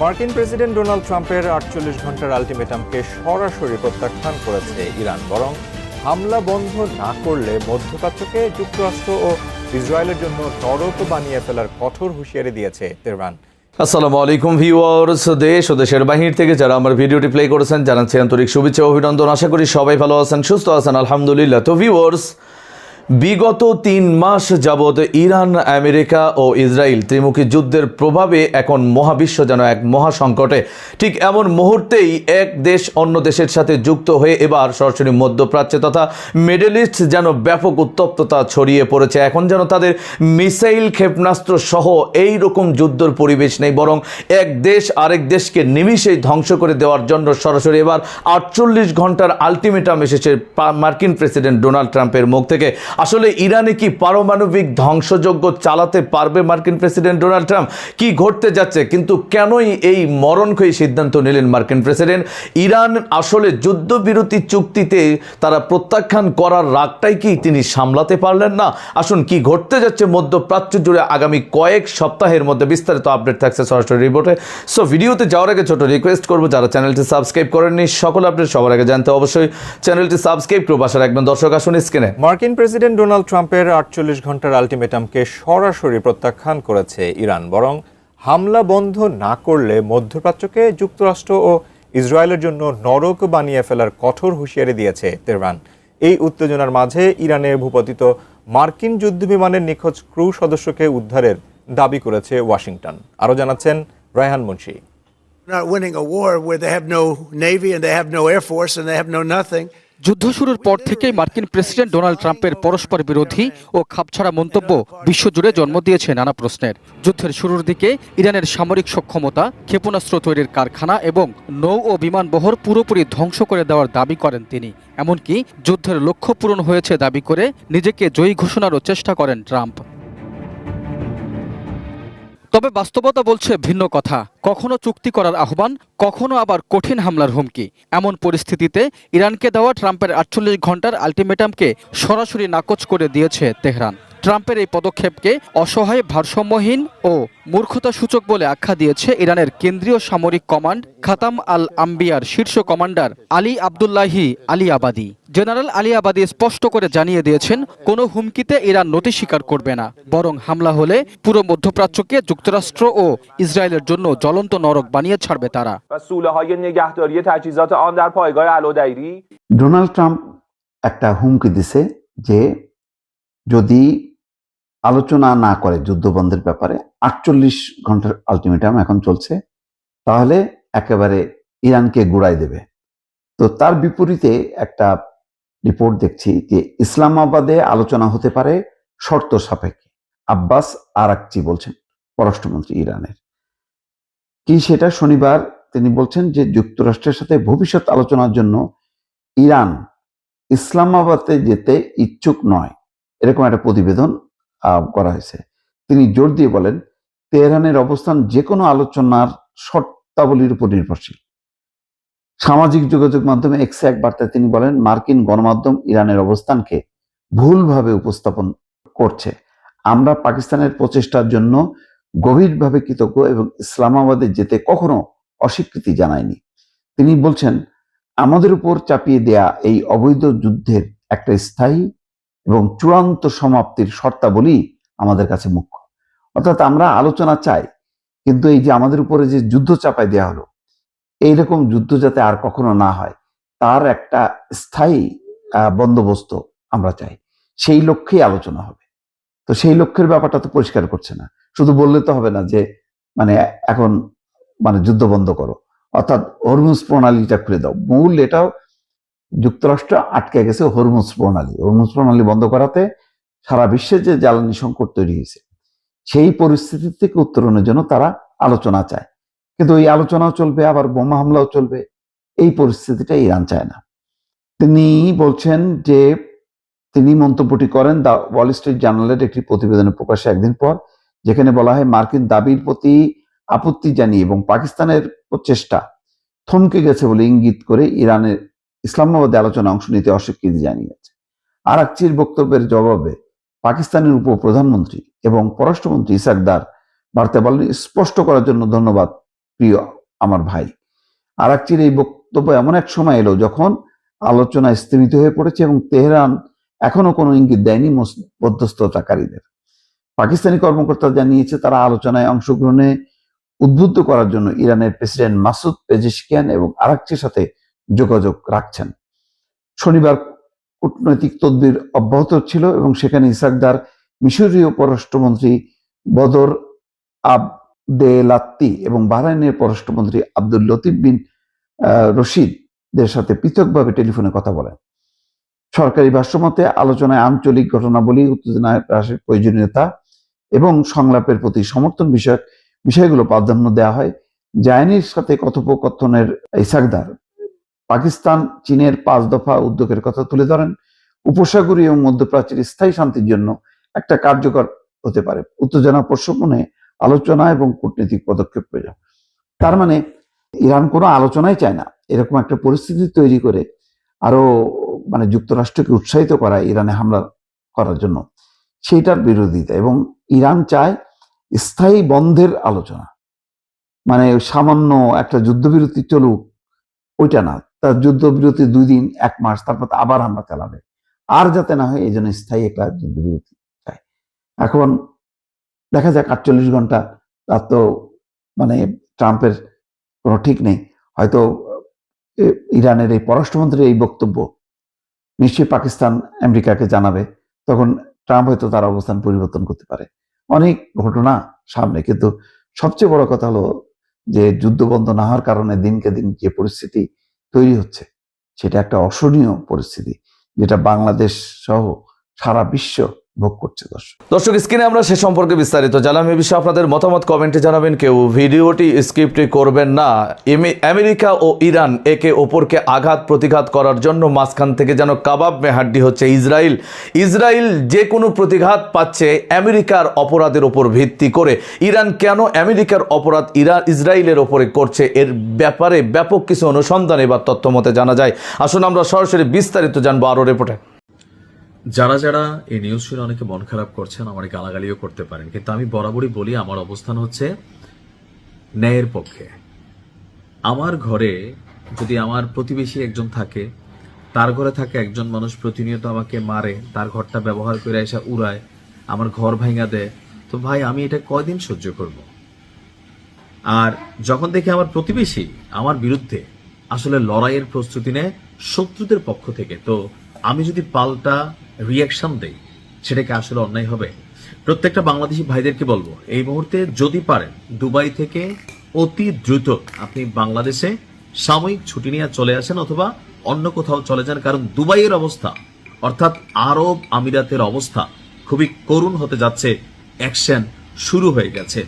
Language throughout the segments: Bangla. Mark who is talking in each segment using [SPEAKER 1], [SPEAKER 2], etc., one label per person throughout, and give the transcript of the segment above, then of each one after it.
[SPEAKER 1] মার্কিন প্রেসিডেন্ট ডোনাল্ড ট্রাম্পের ৪৮ ঘন্টার আলটিমেটামকে সরাসরি প্রত্যাখ্যান করেছে ইরান, বরং হামলা বন্ধ না করলে মধ্যপ্রাচ্যকে যুক্তরাষ্ট্র ও ইসরায়েলের জন্য নরক বানিয়ে ফেলার কঠোর হুঁশিয়ারি দিয়েছে তেহরান।
[SPEAKER 2] আসসালামু আলাইকুম ভিউয়ার্স, দেশ ও দেশের বাহির থেকে যারা আমার ভিডিওটি প্লে করেছেন জানাচ্ছি আন্তরিক শুভেচ্ছা ও অভিনন্দন। আশা করি সবাই ভালো আছেন, সুস্থ আছেন, আলহামদুলিল্লাহ। তো ভিউয়ার্স, বিগত ৩ মাস যাবৎ ইরান, আমেরিকা ও ইসরায়েল ত্রিমুখী যুদ্ধের প্রভাবে এখন মহাবিশ্ব যেন এক মহাসংকটে। ঠিক এমন মুহূর্তেই এক দেশ অন্য দেশের সাথে যুক্ত হয়ে এবার সরাসরি মধ্যপ্রাচ্যে তথা মিডল ইস্ট যেন ব্যাপক উত্তপ্ততা ছড়িয়ে পড়েছে। এখন যেন তাদের মিসাইল, ক্ষেপণাস্ত্র সহ এই রকম যুদ্ধের পরিবেশ নেই, বরং এক দেশ আরেক দেশকে নিমিষেই ধ্বংস করে দেওয়ার জন্য সরাসরি এবার ৪৮ ঘন্টার আলটিমেটাম এসেছে মার্কিন প্রেসিডেন্ট ডোনাল্ড ট্রাম্পের মুখ থেকে। আসলে ইরানে কি পারমাণবিক ধ্বংসযজ্ঞ চালাতে পারবে মার্কিন প্রেসিডেন্ট ডোনাল্ড ট্রাম্প? কি ঘটতে যাচ্ছে, কিন্তু কেনই এই মরণক্ষয়ী সিদ্ধান্ত নিলেন মার্কিন প্রেসিডেন্ট? ইরান আসলে যুদ্ধবিরতি চুক্তিতে তারা প্রত্যাখ্যান করার রাগটাই কি তিনি সামলাতে পারলেন না? আসুন, কি ঘটতে যাচ্ছে মধ্যপ্রাচ্য জুড়ে আগামী কয়েক সপ্তাহের মধ্যে বিস্তারিত আপডেট থাকছে সরাসরি রিপোর্টে। সো ভিডিওতে যাওয়ার আগে ছোট রিকোয়েস্ট করবো, যারা চ্যানেলটি সাবস্ক্রাইব করেননি সকল আপডেট সবার আগে জানতে অবশ্যই চ্যানেলটি সাবস্ক্রাইব করে পাশে রাখবেন। দর্শক আসুন স্ক্রিনে।
[SPEAKER 1] মার্কিন প্রেসিডেন্ট ডোনাল্ড ট্রাম্পের ৪৮ ঘন্টার আলটিমেটামকে সরাসরি প্রত্যাখ্যান করেছে ইরান, বরং হামলা বন্ধ না করলে মধ্যপ্রাচ্যকে যুক্তরাষ্ট্র ও ইসরায়েলের জন্য নরক বানিয়ে ফেলার কঠোর হুঁশিয়ারি দিয়েছে তেহরান। এই উত্তেজনার মাঝে ইরানের ভূপাতিত মার্কিন যুদ্ধবিমানের নিখোঁজ ক্রু সদস্যকে উদ্ধারের দাবি করেছে ওয়াশিংটন। আরও জানাচ্ছেন Raihan Munshi.
[SPEAKER 3] Not winning a war where they have no navy and they have no air force and they have no nothing.
[SPEAKER 4] যুদ্ধ শুরুর পর থেকেই মার্কিন প্রেসিডেন্ট ডোনাল্ড ট্রাম্পের পরস্পর বিরোধী ও খাপছাড়া মন্তব্য বিশ্বজুড়ে জন্ম দিয়েছে নানা প্রশ্নের। যুদ্ধের শুরুর দিকে ইরানের সামরিক সক্ষমতা, ক্ষেপণাস্ত্র তৈরির কারখানা এবং নৌ ও বিমান বহর পুরোপুরি ধ্বংস করে দেওয়ার দাবি করেন তিনি। এমনকি যুদ্ধের লক্ষ্য পূরণ হয়েছে দাবি করে নিজেকে জয়ী ঘোষণারও চেষ্টা করেন ট্রাম্প। তবে বাস্তবতা বলছে ভিন্ন কথা। কখনো চুক্তি করার আহ্বান, কখনো আবার কঠিন হামলার হুমকি। এমন পরিস্থিতিতে ইরানকে দেওয়া ট্রাম্পের ৪৮ ঘন্টার আলটিমেটামকে সরাসরি নাকচ করে দিয়েছে তেহরান। ট্রাম্পের এই পদক্ষেপকে অসহায়, ভারসাম্যহীন ও মূর্খতা সূচক বলে আখ্যা দিয়েছে ইরানের কেন্দ্রীয় সামরিক কমান্ড খাতাম আল আম্বিয়ার শীর্ষ কমান্ডার আলী আবদুল্লাহি আলী আবাদি। জেনারেল আলী আবাদি স্পষ্ট করে জানিয়ে দিয়েছেন, কোনো হুমকিতে ইরান নতি স্বীকার করবে না, বরং হামলা হলে পুরো মধ্যপ্রাচ্যকে যুক্তরাষ্ট্র ও ইসরায়েলের জন্য জ্বলন্ত নরক বানিয়ে ছাড়বে তারা।
[SPEAKER 5] ডোনাল্ড ট্রাম্প একটা হুমকি দিছে যে যদি আলোচনা না করে যুদ্ধবন্ধের ব্যাপারে, ৪৮ ঘন্টার আলটিমেটাম এখন চলছে, তাহলে একেবারে ইরানকে গুড়াই দেবে। তো তার বিপরীতে একটা রিপোর্ট দেখছি যে ইসলামাবাদে আলোচনা হতে পারে শর্ত সাপেক্ষে। আব্বাস আরাকচি বলছেন, পররাষ্ট্রমন্ত্রী ইরানের। কি সেটা? শনিবার তিনি বলছেন যে যুক্তরাষ্ট্রের সাথে ভবিষ্যৎ আলোচনার জন্য ইরান ইসলামাবাদে যেতে ইচ্ছুক নয়, এরকম একটা প্রতিবেদন করা হয়েছে। তিনি জোর দিয়ে বলেন, তেহরানের অবস্থান যে কোনো আলোচনার শর্তাবলীর উপর নির্ভরশীল। সামাজিক যোগাযোগ মাধ্যমে এক্সে এক বার্তায় তিনি বলেন, মার্কিন গণমাধ্যম ইরানের অবস্থানকে ভুলভাবে উপস্থাপন করছে। আমরা পাকিস্তানের প্রচেষ্টার জন্য গভীরভাবে কৃতজ্ঞ এবং ইসলামাবাদে যেতে কখনো অস্বীকৃতি জানায়নি। তিনি বলছেন, আমাদের উপর চাপিয়ে দেয়া এই অবৈধ যুদ্ধের একটা স্থায়ী এবং চূড়ান্ত সমাপ্তির শর্তাবলী আমাদের কাছে মুখ্য। অর্থাৎ আমরা আলোচনা চাই, কিন্তু এই যে আমাদের উপরে যে যুদ্ধ চাপাই দেওয়া হলো, এইরকম যুদ্ধ যাতে আর কখনো না হয় তার একটা স্থায়ী বন্দোবস্ত আমরা চাই। সেই লক্ষ্যেই আলোচনা হবে। তো সেই লক্ষ্যের ব্যাপারটা তো পরিষ্কার করছে না। শুধু বললে তো হবে না যে এখন যুদ্ধ বন্ধ করো, অর্থাৎ হরমুজ প্রণালীটা খুলে দাও। মূল এটাও যুক্তরাষ্ট্র আটকে গেছে হরমুজ প্রণালী। হরমুজ প্রণালী বন্ধ করাতে সারা বিশ্বে যে জ্বালানি সংকট তৈরি হয়েছে, সেই পরিস্থিতি থেকে উত্তরণের জন্য তারা আলোচনা চায়। কিন্তু এই আলোচনাও চলবে, আবার বোমা হামলাও চলবে। এই পরিস্থিতিটা ইরান চায় না। তিনি বলছেন যে তিনি মন্তব্যটি করেন দ্য ওয়াল স্ট্রিট জার্নালের একটি প্রতিবেদনে প্রকাশে একদিন পর, যেখানে বলা হয় মার্কিন দাবির প্রতি আপত্তি জানিয়ে এবং পাকিস্তানের প্রচেষ্টা থমকে গেছে বলে ইঙ্গিত করে ইরানের ইসলামাবাদে আলোচনা অংশ নিতে অস্বীকৃতি জানিয়েছে। আরাকচির বক্তব্যের জবাবে পাকিস্তানের উপপ্রধানমন্ত্রী এবং পররাষ্ট্রমন্ত্রী ইসাক দার বার্তা বলেন, স্পষ্ট করার জন্য ধন্যবাদ প্রিয় আমার ভাই। আরাকচির এই বক্তব্য এমন এক সময় এলো যখন আলোচনা স্থগিত হয়ে পড়েছে এবং তেহরান এখনো কোনো ইঙ্গিত দেয়নি মধ্যস্থতাকারীদের। পাকিস্তানি কর্মকর্তা জানিয়েছে তারা আলোচনায় অংশগ্রহণে উদ্বুদ্ধ করার জন্য ইরানের প্রেসিডেন্ট মাসুদ পেজেশকিয়ান এবং আরাকচির সাথে যোগাযোগ রাখছেন। শনিবার কূটনৈতিক তদবির অব্যাহত ছিল এবং সেখানে ইসাকদার, মিশরীয় পররাষ্ট্রমন্ত্রী বদর আবদেলাত্তি এবং বাহরাইনের পররাষ্ট্রমন্ত্রী আব্দুল লতিফ বিন রশিদদের সাথে পৃথকভাবে টেলিফোনে কথা বলেন। সরকারি ভাষ্যমতে আলোচনায় আঞ্চলিক ঘটনাবলী, উত্তেজনা হ্রাসের প্রয়োজনীয়তা এবং সংলাপের প্রতি সমর্থন বিষয়গুলো প্রাধান্য দেওয়া হয়। জায়ানির সাথে কথোপকথনের ইসাকদার পাকিস্তান চীনের 5 দফা উদ্যোগের কথা তুলে ধরেন। উপসাগরীয় এবং মধ্যপ্রাচ্যের স্থায়ী শান্তির জন্য একটা কার্যকর হতে পারে উত্তেজনা প্রশমনে আলোচনা এবং কূটনৈতিক পদক্ষেপ প্রয়োজন। তার মানে ইরান কোনো আলোচনাই চায় না, এরকম একটা পরিস্থিতি তৈরি করে আরো মানে যুক্তরাষ্ট্রকে উৎসাহিত করা ইরানে হামলা করার জন্য, সেইটার বিরোধিতা। এবং ইরান চায় স্থায়ী বন্ধের আলোচনা, মানে সামান্য একটা যুদ্ধবিরতি চলুক ওইটা না, তার যুদ্ধবিরতি 2 দিন 1 মাস, তারপর আবার হামলা চালাবে, আর যাতে না হয় এই জন্য স্থায়ী একটা যুদ্ধবিরতি চায়। এখন দেখা যাক 48 ঘন্টা, তার তো মানে ট্রাম্পের কোনো ঠিক নেই, হয়তো ইরানের এই পররাষ্ট্রমন্ত্রীর এই বক্তব্য নিশ্চয়ই পাকিস্তান আমেরিকাকে জানাবে, তখন ট্রাম্প হয়তো তার অবস্থান পরিবর্তন করতে পারে। অনেক ঘটনা সামনে, কিন্তু সবচেয়ে বড় কথা হলো যে যুদ্ধ বন্ধ না হওয়ার কারণে দিনকে দিন যে পরিস্থিতি তৈরি হচ্ছে সেটা একটা অসহনীয় পরিস্থিতি, যেটা বাংলাদেশ সহ সারা বিশ্ব ভোগ করছে।
[SPEAKER 2] দর্শক, স্ক্রিনে আমরা সে সম্পর্কে বিস্তারিত জানলাম। এ বিষয়ে আপনাদের মতামত কমেন্টে জানাবেন। কেউ ভিডিওটি স্ক্রিপ্ট করবেন না। আমেরিকা ও ইরান একে অপরকে আঘাত প্রতিঘাত করার জন্য মাঝখান থেকে যেন কাবাব মে হাড্ডি হচ্ছে ইসরায়েল যে কোনো প্রতিঘাত পাচ্ছে আমেরিকার অপরাধের ওপর ভিত্তি করে। ইরান কেন আমেরিকার অপরাধ ইসরায়েলের ওপরে করছে, এর ব্যাপারে ব্যাপক কিছু অনুসন্ধান এবার তথ্য মতে জানা যায়। আসুন আমরা সরাসরি বিস্তারিত জানবো আরো রিপোর্টে।
[SPEAKER 6] যারা এই নিউজ শুনে অনেকে মন খারাপ করছেন, আমার গালাগালিও করতে পারেন, কিন্তু আমি বরাবরই বলি আমার অবস্থান হচ্ছে ন্যায়ের পক্ষে। আমার ঘরে যদি আমার প্রতিবেশী একজন থাকে, তার ঘরে থাকে একজন মানুষ প্রতিনিয়ত আমাকে মারে, তার ঘরটা ব্যবহার করে এসে উড়ায়, আমার ঘর ভাঙা দেয়, তো ভাই আমি এটা কয়দিন সহ্য করব? আর যখন দেখি আমার প্রতিবেশী আমার বিরুদ্ধে আসলে লড়াইয়ের প্রস্তুতি নেয় শত্রুদের পক্ষ থেকে, তো আমি যদি পাল্টা রিয়াকশন দেই সেটাকে আসলে অন্যায় হবে? প্রত্যেকটা বাংলাদেশি ভাইদেরকে বলবো, এই মুহূর্তে যদি পারেন দুবাই থেকে অতি দ্রুত আপনি বাংলাদেশে সাময়িক ছুটি নিয়ে চলে আসেন অথবা অন্য কোথাও চলে যান, কারণ দুবাইয়ের অবস্থা অর্থাৎ আরব আমিরাতের অবস্থা খুবই করুণ হতে যাচ্ছে। অ্যাকশন শুরু হয়ে গেছে।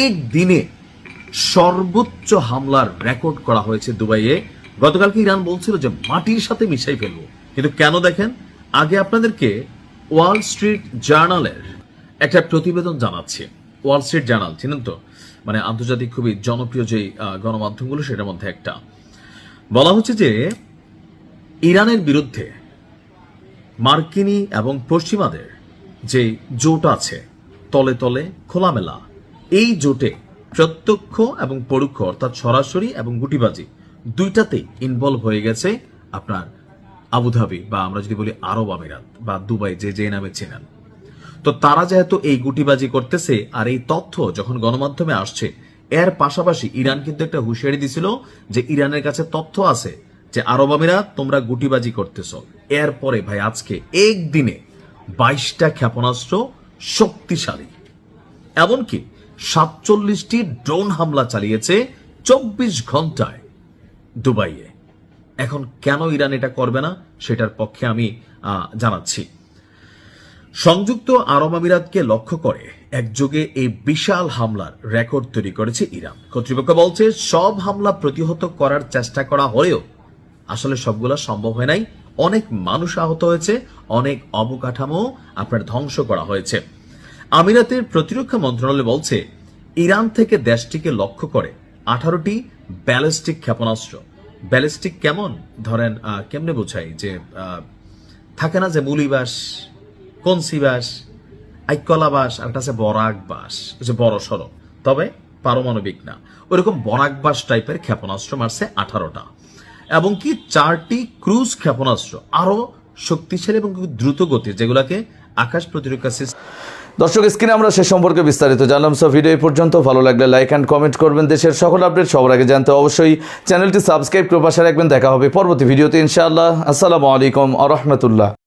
[SPEAKER 6] একদিনে সর্বোচ্চ হামলার রেকর্ড করা হয়েছে দুবাইয়ে। গতকালকে ইরান বলছিল যে মাটির সাথে মিশাই ফেলবো, কিন্তু কেন দেখেন, আগে আপনাদেরকে ওয়াল স্ট্রিট জার্নালের একটা প্রতিবেদন জানাচ্ছি। ওয়াল স্ট্রিট জার্নাল চিনেন তো, মানে আন্তর্জাতিক খুবই জনপ্রিয় যে গণমাধ্যমগুলো, সেটার মধ্যে একটা। বলা হচ্ছে যে ইরানের বিরুদ্ধে মার্কিনী এবং পশ্চিমাদের যে জোট আছে তলে তলে খোলামেলা, এই জোটে প্রত্যক্ষ এবং পরোক্ষ অর্থাৎ সরাসরি এবং গুটিবাজি দুইটাতেই ইনভলভ হয়ে গেছে আপনার আবুধাবি, বা আমরা যদি বলি আরব আমিরাত বা দুবাই, যে নামে চেনেন। তো তারা যেহেতু এই গুটিবাজি করতেছে, আর এই তথ্য যখন গণমাধ্যমে আসছে, এর পাশাপাশি ইরান কিন্তু একটা হুঁশিয়ারি দিছিল যে ইরানের কাছে তথ্য আছে যে আরব আমিরাত তোমরা গুটিবাজি করতেছ। এরপরে ভাই আজকে একদিনে 22টা ক্ষেপণাস্ত্র শক্তিশালী, এমনকি 47টি ড্রোন হামলা চালিয়েছে 24 ঘন্টায় দুবাইয়ে। এখন কেন ইরান এটা করবে না সেটার পক্ষে আমি জানাচ্ছি। সংযুক্ত আরব আমিরাতকে লক্ষ্য করে একযোগে এই বিশাল হামলার রেকর্ড তৈরি করেছে ইরান। কর্তৃপক্ষ বলছে সব হামলা প্রতিহত করার চেষ্টা করা হলেও আসলে সবগুলা সম্ভব হয় নাই। অনেক মানুষ আহত হয়েছে, অনেক অবকাঠামো আপনার ধ্বংস করা হয়েছে। আমিরাতের প্রতিরক্ষা মন্ত্রণালয় বলছে ইরান থেকে দেশটিকে লক্ষ্য করে 18টি ব্যালিস্টিক ক্ষেপণাস্ত্র। ব্যালিস্টিক কেমন ধরেন, কেমনে বোঝাই, যে থাকে না যে মুলিবাস, কনসিবাস, আইকলাবাস, আর একটা আছে বরাক বাস, যে বড় সড়ো, তবে পারমাণবিক না, ওরকম বরাকবাস টাইপের ক্ষেপণাস্ত্র মারছে 18টা, এবং কি 4টি ক্রুজ ক্ষেপণাস্ত্র আরো শক্তিশালী এবং দ্রুত গতির, যেগুলোকে আকাশ প্রতিরক্ষা সিস্টেম।
[SPEAKER 2] দর্শক, স্ক্রিনে আমরা সে সম্পর্কে বিস্তারিত জানলাম। সো ভিডিও এই পর্যন্ত। ভালো লাগলে লাইক অ্যান্ড কমেন্ট করবেন। দেশের সকল আপডেট সবার আগে জানতে অবশ্যই চ্যানেলটি সাবস্ক্রাইব করে পাশে রাখবেন। দেখা হবে পরবর্তী ভিডিওতে ইনশাআল্লাহ। আসসালামু আলাইকুম ওয়া রাহমাতুল্লাহ।